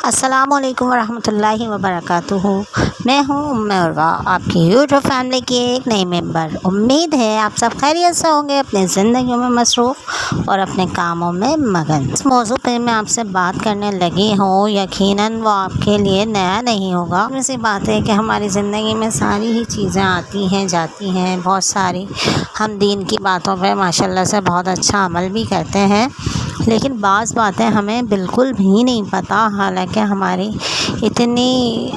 السلام علیکم ورحمۃ اللہ وبرکاتہ۔ میں ہوں ام عروہ، آپ کی یوٹیوب فیملی کی ایک نئی ممبر۔ امید ہے آپ سب خیریت سے ہوں گے، اپنی زندگیوں میں مصروف اور اپنے کاموں میں مگن۔ اس موضوع پہ میں آپ سے بات کرنے لگی ہوں، یقیناً وہ آپ کے لیے نیا نہیں ہوگا۔ ایسی بات ہے کہ ہماری زندگی میں ساری ہی چیزیں آتی ہیں جاتی ہیں، بہت ساری ہم دین کی باتوں پہ ماشاءاللہ سے بہت اچھا عمل بھی کرتے ہیں، لیکن بعض باتیں ہمیں بالکل بھی نہیں پتہ، حالانکہ ہماری اتنی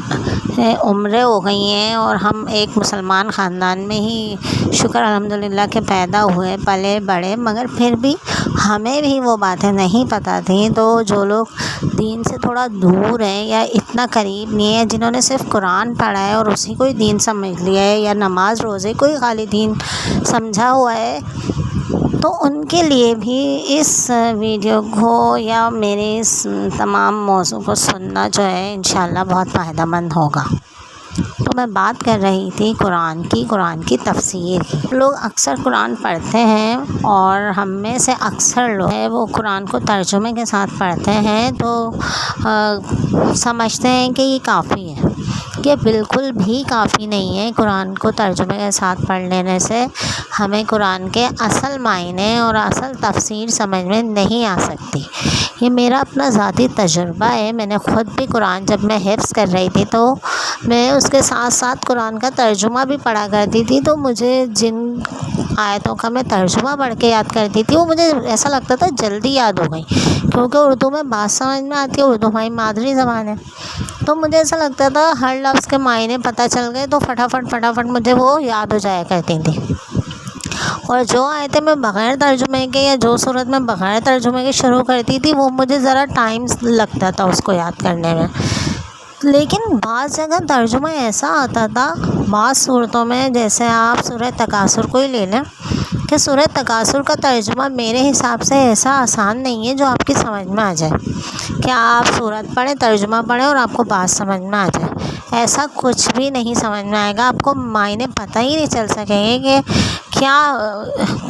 عمریں ہو گئی ہیں اور ہم ایک مسلمان خاندان میں ہی شکر الحمدللہ کہ پیدا ہوئے پلے بڑے، مگر پھر بھی ہمیں بھی وہ باتیں نہیں پتہ تھیں۔ تو جو لوگ دین سے تھوڑا دور ہیں یا اتنا قریب نہیں ہے، جنہوں نے صرف قرآن پڑھا ہے اور اسی کو ہی دین سمجھ لیا ہے، یا نماز روزے کو ہی خالی دین سمجھا ہوا ہے، تو ان کے لیے بھی اس ویڈیو کو یا میرے اس تمام موضوع کو سننا جو ہے انشاءاللہ بہت فائدہ مند ہوگا۔ تو میں بات کر رہی تھی قرآن کی تفسیر کی۔ لوگ اکثر قرآن پڑھتے ہیں اور ہم میں سے اکثر لوگ ہیں وہ قرآن کو ترجمے کے ساتھ پڑھتے ہیں، تو سمجھتے ہیں کہ یہ کافی ہے۔ یہ بالکل بھی کافی نہیں ہے۔ قرآن کو ترجمے کے ساتھ پڑھ لینے سے ہمیں قرآن کے اصل معنی اور اصل تفسیر سمجھ میں نہیں آ سکتی۔ یہ میرا اپنا ذاتی تجربہ ہے۔ میں نے خود بھی قرآن جب میں حفظ کر رہی تھی تو میں اس کے ساتھ ساتھ قرآن کا ترجمہ بھی پڑھا کرتی تھی، تو مجھے جن آیتوں کا میں ترجمہ پڑھ کے یاد کرتی تھی وہ مجھے ایسا لگتا تھا جلدی یاد ہو گئی، کیونکہ اردو میں بات سمجھ میں آتی ہے، اردو ہماری مادری زبان ہے، تو مجھے ایسا لگتا تھا ہر لفظ کے معنی پتہ چل گئے تو فٹافٹ مجھے وہ یاد ہو جایا کرتی تھی۔ اور جو آیتیں میں بغیر ترجمے کے یا جو صورت میں بغیر ترجمے کے شروع کرتی تھی وہ مجھے ذرا ٹائم لگتا تھا اس کو یاد کرنے میں، لیکن بعض جگہ ترجمہ ایسا آتا تھا بعض صورتوں میں، جیسے آپ سورہ تکاثر کو ہی لے لیں کہ سورہ تکاثر کا ترجمہ میرے حساب سے ایسا آسان نہیں ہے جو آپ کی سمجھ میں آ جائے کہ آپ سورت پڑھیں ترجمہ پڑھیں اور آپ کو بات سمجھ میں آ جائے۔ ایسا کچھ بھی نہیں سمجھ میں آئے گا، آپ کو معنی پتہ ہی نہیں چل سکیں گے کہ کیا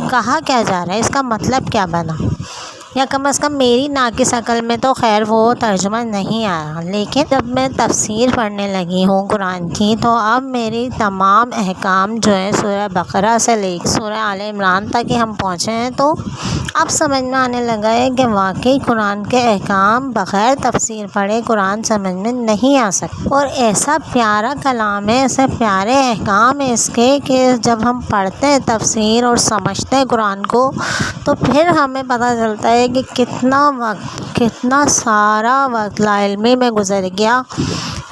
کہا کیا جا رہا ہے، اس کا مطلب کیا بنا، یا کم از کم میری ناقص عقل میں تو خیر وہ ترجمہ نہیں آیا۔ لیکن جب میں تفسیر پڑھنے لگی ہوں قرآن کی، تو اب میری تمام احکام جو ہے سورہ بقرہ سے لے کے سورہ آل عمران تک ہم پہنچے ہیں، تو اب سمجھ میں آنے لگا ہے کہ واقعی قرآن کے احکام بغیر تفسیر پڑھے قرآن سمجھ میں نہیں آ سکتے، اور ایسا پیارا کلام ہے، ایسے پیارے احکام ہے اس کے کہ جب ہم پڑھتے ہیں تفسیر اور سمجھتے ہیں قرآن کو تو پھر ہمیں پتہ چلتا ہے کہ کتنا سارا وقت لا علمی میں گزر گیا،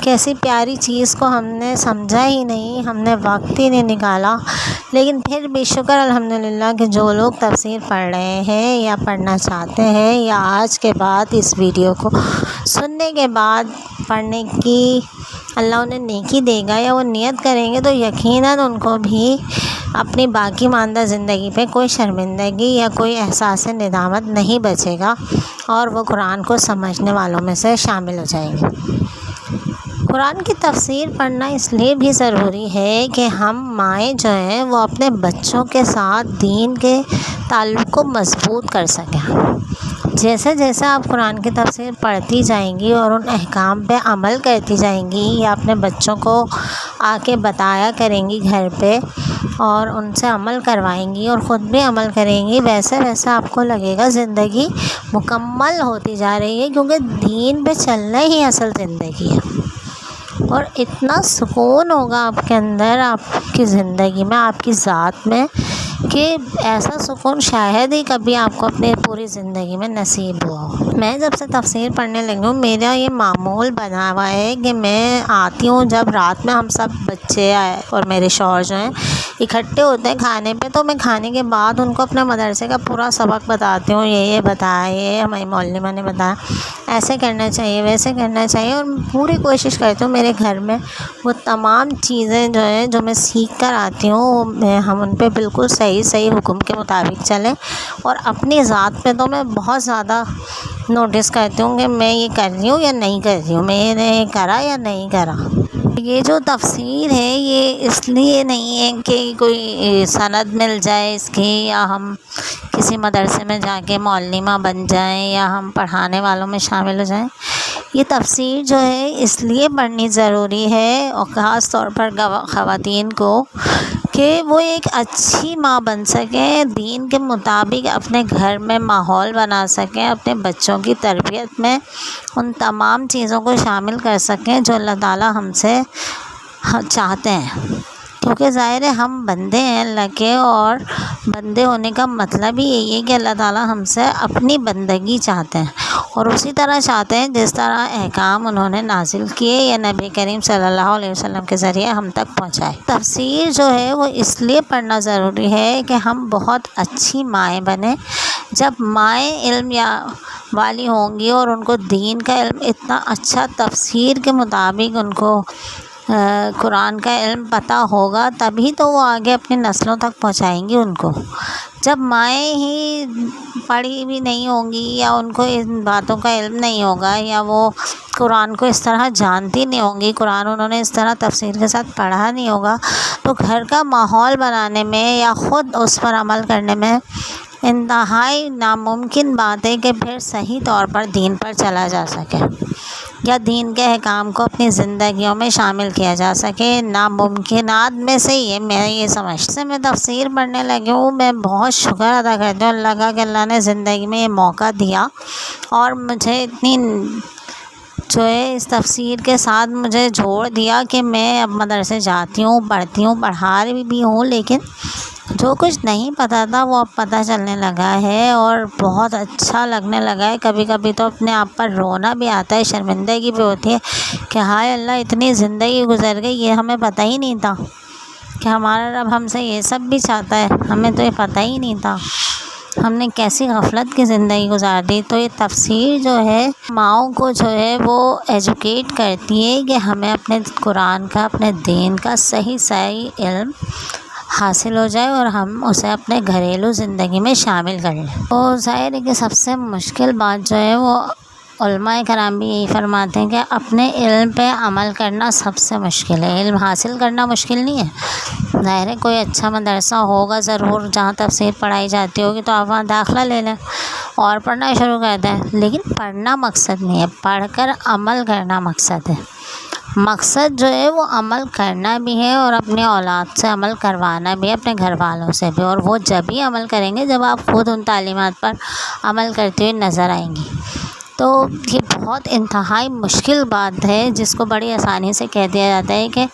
کیسی پیاری چیز کو ہم نے سمجھا ہی نہیں، ہم نے وقت ہی نہیں نکالا۔ لیکن پھر بھی شکر الحمدللہ کہ جو لوگ تفسیر پڑھ رہے ہیں یا پڑھنا چاہتے ہیں یا آج کے بعد اس ویڈیو کو سننے کے بعد پڑھنے کی اللہ انہیں نیکی دے گا یا وہ نیت کریں گے، تو یقیناً ان کو بھی اپنی باقی ماندہ زندگی پہ کوئی شرمندگی یا کوئی احساس ندامت نہیں بچے گا، اور وہ قرآن کو سمجھنے والوں میں سے شامل ہو جائیں گے۔ قرآن کی تفسیر پڑھنا اس لیے بھی ضروری ہے کہ ہم مائیں جو ہیں وہ اپنے بچوں کے ساتھ دین کے تعلق کو مضبوط کر سکیں۔ جیسے جیسے آپ قرآن کی تفسیر پڑھتی جائیں گی اور ان احکام پہ عمل کرتی جائیں گی یا اپنے بچوں کو آ کے بتایا کریں گی گھر پہ اور ان سے عمل کروائیں گی اور خود بھی عمل کریں گی، ویسے ویسے آپ کو لگے گا زندگی مکمل ہوتی جا رہی ہے، کیونکہ دین پہ چلنا ہی اصل زندگی ہے۔ اور اتنا سکون ہوگا آپ کے اندر، آپ کی زندگی میں، آپ کی ذات میں، کہ ایسا سکون شاید ہی کبھی آپ کو اپنی پوری زندگی میں نصیب ہوا ہو۔ میں جب سے تفسیر پڑھنے لگی ہوں میرا یہ معمول بنا ہوا ہے کہ میں آتی ہوں جب رات میں، ہم سب بچے اور میرے شوہر جو ہیں اکٹھے ہوتے ہیں کھانے پہ، تو میں کھانے کے بعد ان کو اپنے مدرسے کا پورا سبق بتاتی ہوں، یہ بتایا، یہ ہماری معلمہ نے بتایا، ایسے کرنا چاہیے ویسے کرنا چاہیے، اور پوری کوشش کرتی ہوں میرے گھر میں وہ تمام چیزیں جو ہیں جو میں سیکھ کر آتی ہوں ہم ان پہ بالکل صحیح حکم کے مطابق چلیں۔ اور اپنی ذات پہ تو میں بہت زیادہ نوٹس کرتی ہوں کہ میں یہ کر رہی ہوں یا نہیں کر رہی ہوں، میں نے کرا یا نہیں کرا۔ یہ جو تفسیر ہے یہ اس لیے نہیں ہے کہ کوئی سند مل جائے اس کی، یا ہم کسی مدرسے میں جا کے معلمہ بن جائیں، یا ہم پڑھانے والوں میں شامل ہو جائیں۔ یہ تفسیر جو ہے اس لیے پڑھنی ضروری ہے، اور خاص طور پر خواتین کو، کہ وہ ایک اچھی ماں بن سکیں، دین کے مطابق اپنے گھر میں ماحول بنا سکیں، اپنے بچوں کی تربیت میں ان تمام چیزوں کو شامل کر سکیں جو اللہ تعالیٰ ہم سے چاہتے ہیں، کیونکہ ظاہر ہے ہم بندے ہیں اللہ کے، اور بندے ہونے کا مطلب ہی یہی ہے کہ اللہ تعالیٰ ہم سے اپنی بندگی چاہتے ہیں، اور اسی طرح چاہتے ہیں جس طرح احکام انہوں نے نازل کیے یا نبی کریم صلی اللہ علیہ وسلم کے ذریعے ہم تک پہنچائے۔ تفسیر جو ہے وہ اس لیے پڑھنا ضروری ہے کہ ہم بہت اچھی مائیں بنیں۔ جب مائیں علم والی ہوں گی اور ان کو دین کا علم اتنا اچھا تفسیر کے مطابق ان کو قرآن کا علم پتہ ہوگا، تبھی تو وہ آگے اپنی نسلوں تک پہنچائیں گی ان کو۔ جب مائیں ہی پڑھی بھی نہیں ہوں گی، یا ان کو ان باتوں کا علم نہیں ہوگا، یا وہ قرآن کو اس طرح جانتی نہیں ہوں گی، قرآن انہوں نے اس طرح تفسیر کے ساتھ پڑھا نہیں ہوگا، تو گھر کا ماحول بنانے میں یا خود اس پر عمل کرنے میں انتہائی ناممکن بات ہے کہ پھر صحیح طور پر دین پر چلا جا سکے، یا دین کے احکام کو اپنی زندگیوں میں شامل کیا جا سکے۔ ناممکنات میں سے میں یہ سمجھتی سے میں تفسیر پڑھنے لگی ہوں، میں بہت شکر ادا کرتی ہوں اللہ کا کہ اللہ نے زندگی میں یہ موقع دیا، اور مجھے اتنی جو ہے اس تفسیر کے ساتھ مجھے جوڑ دیا کہ میں اب مدرسے جاتی ہوں، پڑھتی ہوں، پڑھا بھی ہوں، لیکن جو کچھ نہیں پتہ تھا وہ اب پتہ چلنے لگا ہے، اور بہت اچھا لگنے لگا ہے۔ کبھی کبھی تو اپنے آپ پر رونا بھی آتا ہے، شرمندگی بھی ہوتی ہے کہ ہائے اللہ اتنی زندگی گزر گئی، یہ ہمیں پتہ ہی نہیں تھا کہ ہمارا رب ہم سے یہ سب بھی چاہتا ہے، ہمیں تو یہ پتہ ہی نہیں تھا، ہم نے کیسی غفلت کی زندگی گزار دی۔ تو یہ تفسیر جو ہے ماؤں کو جو ہے وہ ایجوکیٹ کرتی ہے کہ ہمیں اپنے قرآن کا، اپنے دین کا صحیح علم حاصل ہو جائے، اور ہم اسے اپنے گھریلو زندگی میں شامل کر لیں۔ اور ظاہر ہے کہ سب سے مشکل بات جو ہے وہ علماء کرام بھی یہی فرماتے ہیں کہ اپنے علم پہ عمل کرنا سب سے مشکل ہے۔ علم حاصل کرنا مشکل نہیں ہے، ظاہر ہے کوئی اچھا مدرسہ ہوگا ضرور جہاں تفسیر پڑھائی جاتی ہوگی تو آپ وہاں داخلہ لے لیں اور پڑھنا شروع کر دیں، لیکن پڑھنا مقصد نہیں ہے، پڑھ کر عمل کرنا مقصد ہے۔ مقصد جو ہے وہ عمل کرنا بھی ہے، اور اپنے اولاد سے عمل کروانا بھی ہے، اپنے گھر والوں سے بھی، اور وہ جب ہی عمل کریں گے جب آپ خود ان تعلیمات پر عمل کرتے ہوئے نظر آئیں گی۔ تو یہ بہت انتہائی مشکل بات ہے جس کو بڑی آسانی سے کہہ دیا جاتا ہے کہ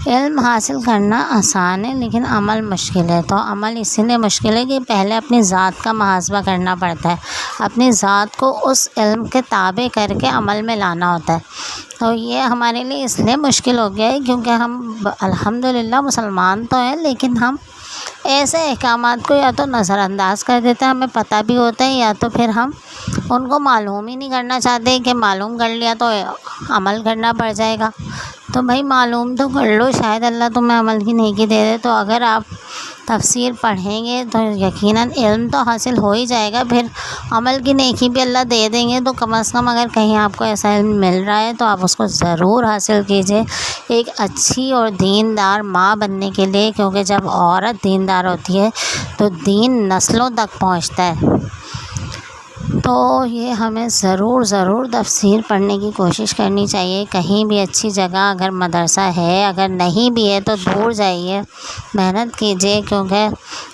علم حاصل کرنا آسان ہے لیکن عمل مشکل ہے۔ تو عمل اسی لیے مشکل ہے کہ پہلے اپنی ذات کا محاسبہ کرنا پڑتا ہے، اپنی ذات کو اس علم کے تابع کر کے عمل میں لانا ہوتا ہے۔ تو یہ ہمارے لیے اس لیے مشکل ہو گیا ہے کیونکہ ہم الحمدللہ مسلمان تو ہیں، لیکن ہم ایسے احکامات کو یا تو نظر انداز کر دیتے ہیں، ہمیں پتہ بھی ہوتا ہے، یا تو پھر ہم ان کو معلوم ہی نہیں کرنا چاہتے کہ معلوم کر لیا تو عمل کرنا پڑ جائے گا۔ تو بھائی معلوم تو کر لو، شاید اللہ تمہیں عمل کی نیکی دے دے۔ تو اگر آپ تفسیر پڑھیں گے تو یقیناً علم تو حاصل ہو ہی جائے گا، پھر عمل کی نیکی بھی اللہ دے دیں گے۔ تو کم از کم اگر کہیں آپ کو ایسا علم مل رہا ہے تو آپ اس کو ضرور حاصل کیجئے، ایک اچھی اور دیندار ماں بننے کے لیے، کیونکہ جب عورت دیندار ہوتی ہے تو دین نسلوں تک پہنچتا ہے۔ تو یہ ہمیں ضرور تفسیر پڑھنے کی کوشش کرنی چاہیے۔ کہیں بھی اچھی جگہ اگر مدرسہ ہے، اگر نہیں بھی ہے تو دور جائیے، محنت کیجیے، کیونکہ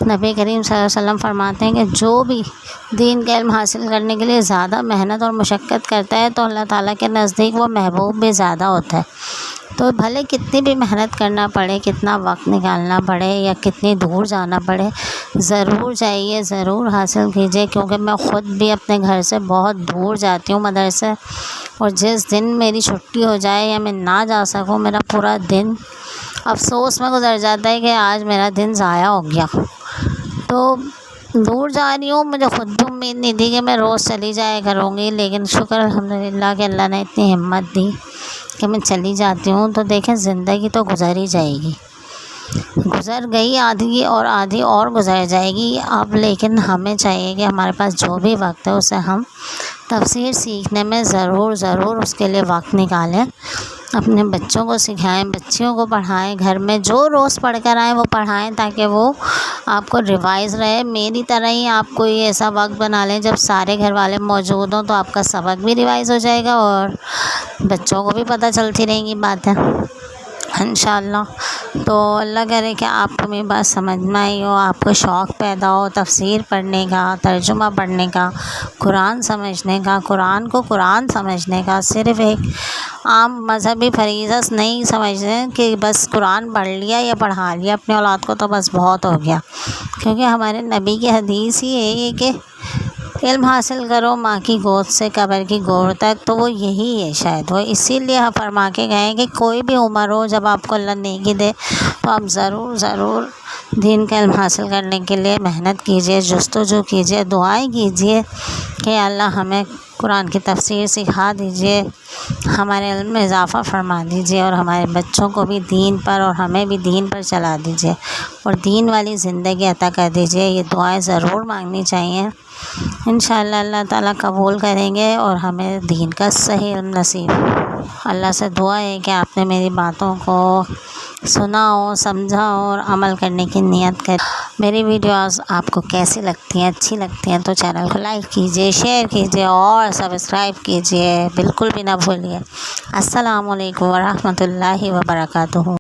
نبی کریم صلی اللہ علیہ وسلم فرماتے ہیں کہ جو بھی دین کا علم حاصل کرنے کے لیے زیادہ محنت اور مشقت کرتا ہے تو اللہ تعالیٰ کے نزدیک وہ محبوب بھی زیادہ ہوتا ہے۔ تو بھلے کتنی بھی محنت کرنا پڑے، کتنا وقت نکالنا پڑے، یا کتنی دور جانا پڑے، ضرور جائیے، ضرور حاصل کیجیے۔ کیونکہ میں خود بھی اپنے گھر سے بہت دور جاتی ہوں مدرسے، اور جس دن میری چھٹی ہو جائے یا میں نہ جا سکوں، میرا پورا دن افسوس میں گزر جاتا ہے کہ آج میرا دن ضائع ہو گیا۔ تو دور جا رہی ہوں، مجھے خود بھی امید نہیں تھی کہ میں روز چلی جایا کروں گی، لیکن شکر الحمدللہ کہ اللہ نے اتنی ہمت دی کہ میں چلی جاتی ہوں۔ تو دیکھیں زندگی تو گزر ہی جائے گی، گزر گئی آدھی، اور آدھی اور گزر جائے گی اب، لیکن ہمیں چاہیے کہ ہمارے پاس جو بھی وقت ہے اسے ہم تفسیر سیکھنے میں ضرور اس کے لیے وقت نکالیں، اپنے بچوں کو سکھائیں، بچیوں کو پڑھائیں، گھر میں جو روز پڑھ کر آئیں وہ پڑھائیں تاکہ وہ آپ کو ریوائز رہے۔ میری طرح ہی آپ کوئی ایسا وقت بنا لیں جب سارے گھر والے موجود ہوں، تو آپ کا سبق بھی ریوائز ہو جائے گا اور بچوں کو بھی پتہ چلتی رہیں گی باتیں انشاءاللہ۔ تو اللہ کرے کہ آپ کو میری بات سمجھ میں آئی ہو، آپ کو شوق پیدا ہو تفسیر پڑھنے کا، ترجمہ پڑھنے کا، قرآن سمجھنے کا، قرآن کو قرآن سمجھنے کا، صرف ایک عام مذہبی فریضہ نہیں سمجھیں کہ بس قرآن پڑھ لیا یا پڑھا لیا اپنے اولاد کو تو بس بہت ہو گیا، کیونکہ ہمارے نبی کی حدیث ہی یہی ہے کہ علم حاصل کرو ماں کی گود سے قبر کی گور تک، تو وہ یہی ہے شاید، وہ اسی لیے فرما کے گئے ہیں کہ کوئی بھی عمر ہو جب آپ کو اللہ نیکی دے تو آپ ضرور دین کا علم حاصل کرنے کے لیے محنت کیجیے، جستجو کیجیے، دعائیں کیجیے کہ اللہ ہمیں قرآن کی تفسیر سکھا دیجیے، ہمارے علم میں اضافہ فرما دیجیے اور ہمارے بچوں کو بھی دین پر اور ہمیں بھی دین پر چلا دیجیے اور دین والی زندگی عطا کر دیجیے۔ یہ دعائیں ضرور مانگنی چاہیے، انشاءاللہ اللہ تعالیٰ قبول کریں گے اور ہمیں دین کا صحیح علم نصیب۔ اللہ سے دعا ہے کہ آپ نے میری باتوں کو سنا ہو، سمجھا ہو اور عمل کرنے کی نیت کرے۔ میری ویڈیوز آپ کو کیسی لگتی ہیں، اچھی لگتی ہیں تو چینل کو لائک کیجیے، شیئر کیجیے اور سبسکرائب کیجیے، بالکل بھی نہ بھولیے۔ السلام علیکم ورحمۃ اللہ وبرکاتہ۔